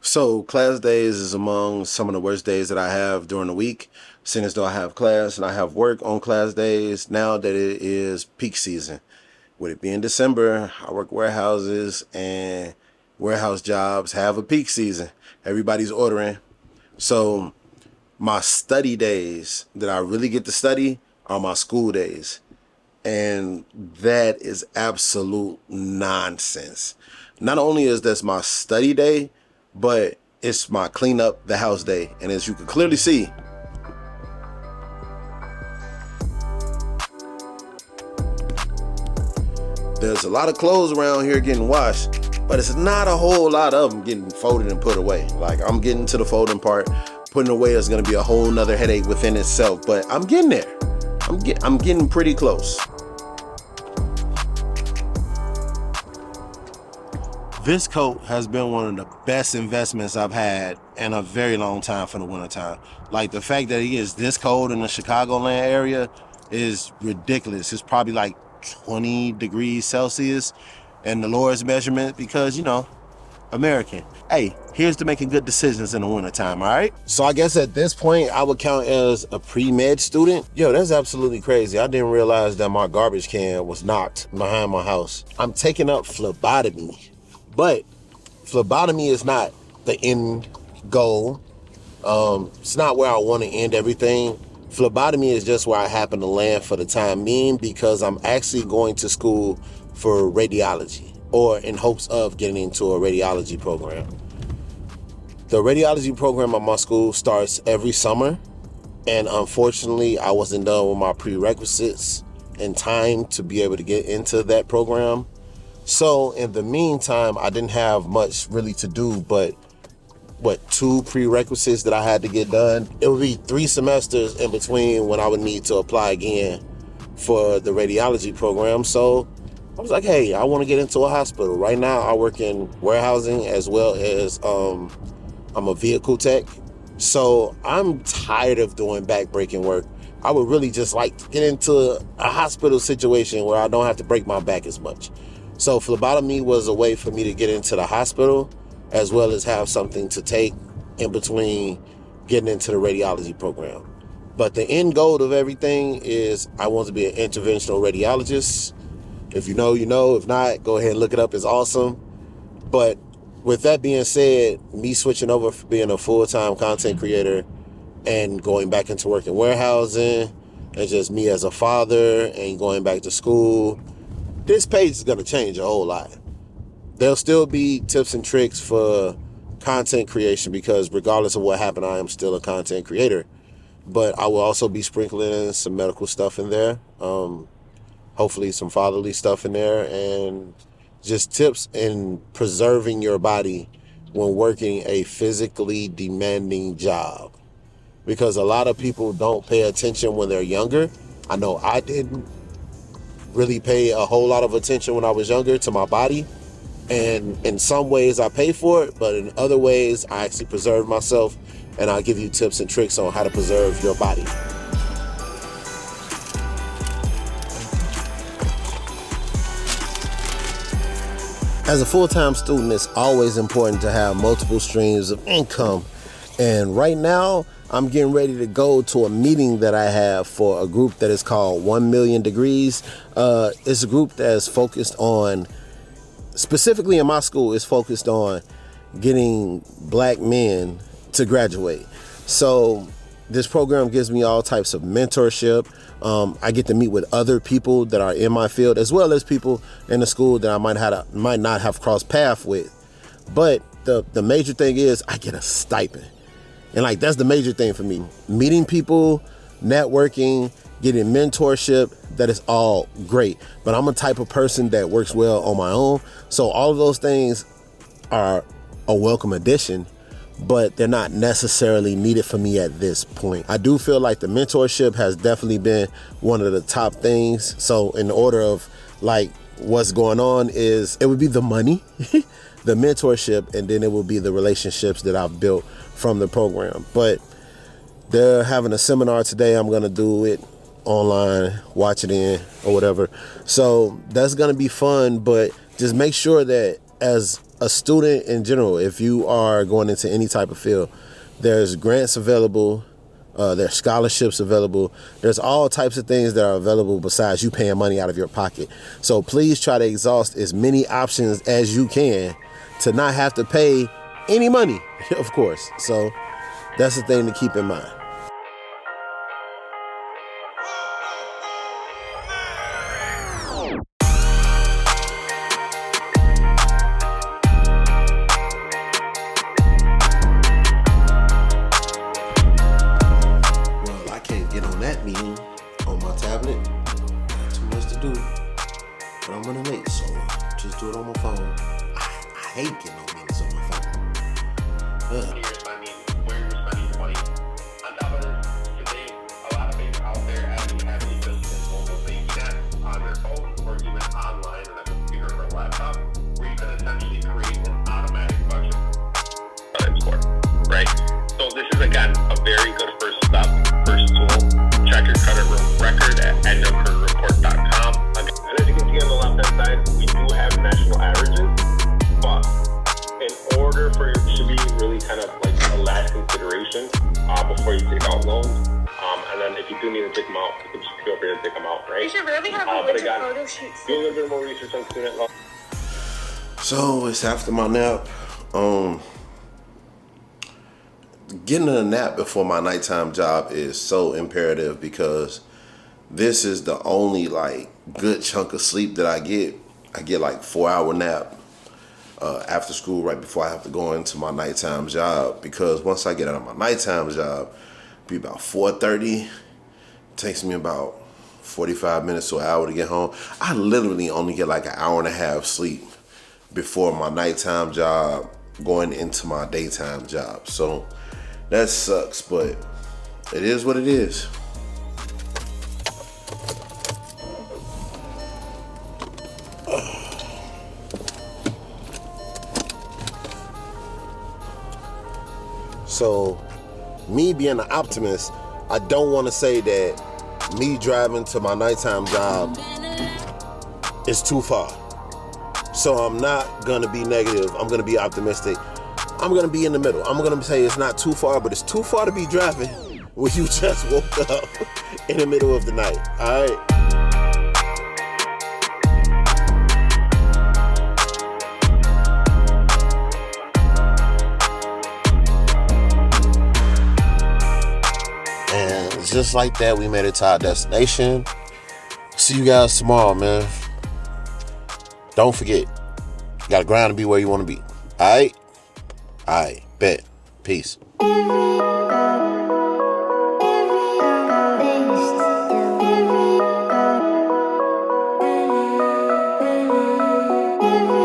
So class days is among some of the worst days that I have during the week, seeing as though I have class and I have work on class days now that it is peak season. With it being December, I work warehouses, and warehouse jobs have a peak season. Everybody's ordering. So my study days that I really get to study are my school days. And that is absolute nonsense. Not only is this my study day, but it's my clean up the house day. And as you can clearly see, there's a lot of clothes around here getting washed, but it's not a whole lot of them getting folded and put away. Like, I'm getting to the folding part. Putting away is going to be a whole nother headache within itself, but I'm getting there. I'm getting pretty close. This coat has been one of the best investments I've had in a very long time for the wintertime. Like, the fact that it is this cold in the Chicagoland area is ridiculous. It's probably like 20 degrees Celsius in the lowest measurement because, you know, American. Hey, here's to making good decisions in the wintertime, all right? So I guess at this point, I would count as a pre-med student. Yo, that's absolutely crazy. I didn't realize that my garbage can was knocked behind my house. I'm taking up phlebotomy. But phlebotomy is not the end goal. It's not where I want to end everything. Phlebotomy is just where I happen to land for the time being because I'm actually going to school for radiology, or in hopes of getting into a radiology program. The radiology program at my school starts every summer, and unfortunately, I wasn't done with my prerequisites in time to be able to get into that program. So in the meantime, I didn't have much really to do but, 2 prerequisites that I had to get done. It would be 3 semesters in between when I would need to apply again for the radiology program. So I was like, hey, I want to get into a hospital. Right now, I work in warehousing as well as I'm a vehicle tech. So I'm tired of doing back-breaking work. I would really just like to get into a hospital situation where I don't have to break my back as much. So phlebotomy was a way for me to get into the hospital as well as have something to take in between getting into the radiology program. But the end goal of everything is I want to be an interventional radiologist. If you know, you know. If not, go ahead and look it up. It's awesome. But with that being said, me switching over from being a full-time content creator and going back into working warehousing, and just me as a father and going back to school, this page is going to change a whole lot. There'll still be tips and tricks for content creation because regardless of what happened, I am still a content creator. But I will also be sprinkling in some medical stuff in there. Hopefully some fatherly stuff in there, and just tips in preserving your body when working a physically demanding job. Because a lot of people don't pay attention when they're younger. I know I didn't really pay a whole lot of attention when I was younger to my body. And in some ways I pay for it, but in other ways I actually preserve myself, and I'll give you tips and tricks on how to preserve your body. As a full-time student, it's always important to have multiple streams of income. And right now, I'm getting ready to go to a meeting that I have for a group that is called 1 Million Degrees. It's a group that's focused on, specifically in my school, is focused on getting black men to graduate. So this program gives me all types of mentorship. I get to meet with other people that are in my field, as well as people in the school that I might not have crossed paths with. But the major thing is I get a stipend. And like, that's the major thing for me. Meeting people, networking, getting mentorship, that is all great. But I'm a type of person that works well on my own. So all of those things are a welcome addition, but they're not necessarily needed for me at this point. I do feel like the mentorship has definitely been one of the top things. So in order of like what's going on is, it would be the money, the mentorship, and then it will be the relationships that I've built from the program. But they're having a seminar today. I'm going to do it online, watch it in or whatever. So that's going to be fun, but just make sure that as a student in general, if you are going into any type of field, there's grants available, there's scholarships available, there's all types of things that are available besides you paying money out of your pocket. So please try to exhaust as many options as you can to not have to pay any money, of course. So that's the thing to keep in mind. Well, I can't get on that meeting on my tablet. Got too much to do. But I'm running late, so just do it on my phone. I hate getting on meetings on my phone. Where you're spending your money. On top of this, today, a lot of things out there actually have the ability to mobile banking app on their phone or even online on a computer or a laptop, where you can essentially create an automatic budget. Right? So this is, again, a very good first step, first tool. Check your credit record at endofcreditreport.com. And as you can see on the left-hand side, we do have national averages, but in order for it to be really kind of like a last consideration before you take out loans, and then if you do need to take them out, you can just feel free to take them out, right? You should really have a winter photo shoot. Do a little bit more research on student loans. So it's after my nap. Getting a nap before my nighttime job is so imperative because this is the only like good chunk of sleep that I get. I get like 4-hour nap after school right before I have to go into my nighttime job, because once I get out of my nighttime job, it'll be about 4:30. It takes me about 45 minutes to an hour to get home. I literally only get like an hour and a half sleep before my nighttime job going into my daytime job. So that sucks, but it is what it is. So, me being an optimist, I don't want to say that me driving to my nighttime job is too far. So I'm not going to be negative. I'm going to be optimistic. I'm going to be in the middle. I'm going to say it's not too far, but it's too far to be driving when you just woke up in the middle of the night. All right? And just like that, we made it to our destination. See you guys tomorrow, man. Don't forget, you got to grind to be where you want to be. All right? All right, bet. Peace.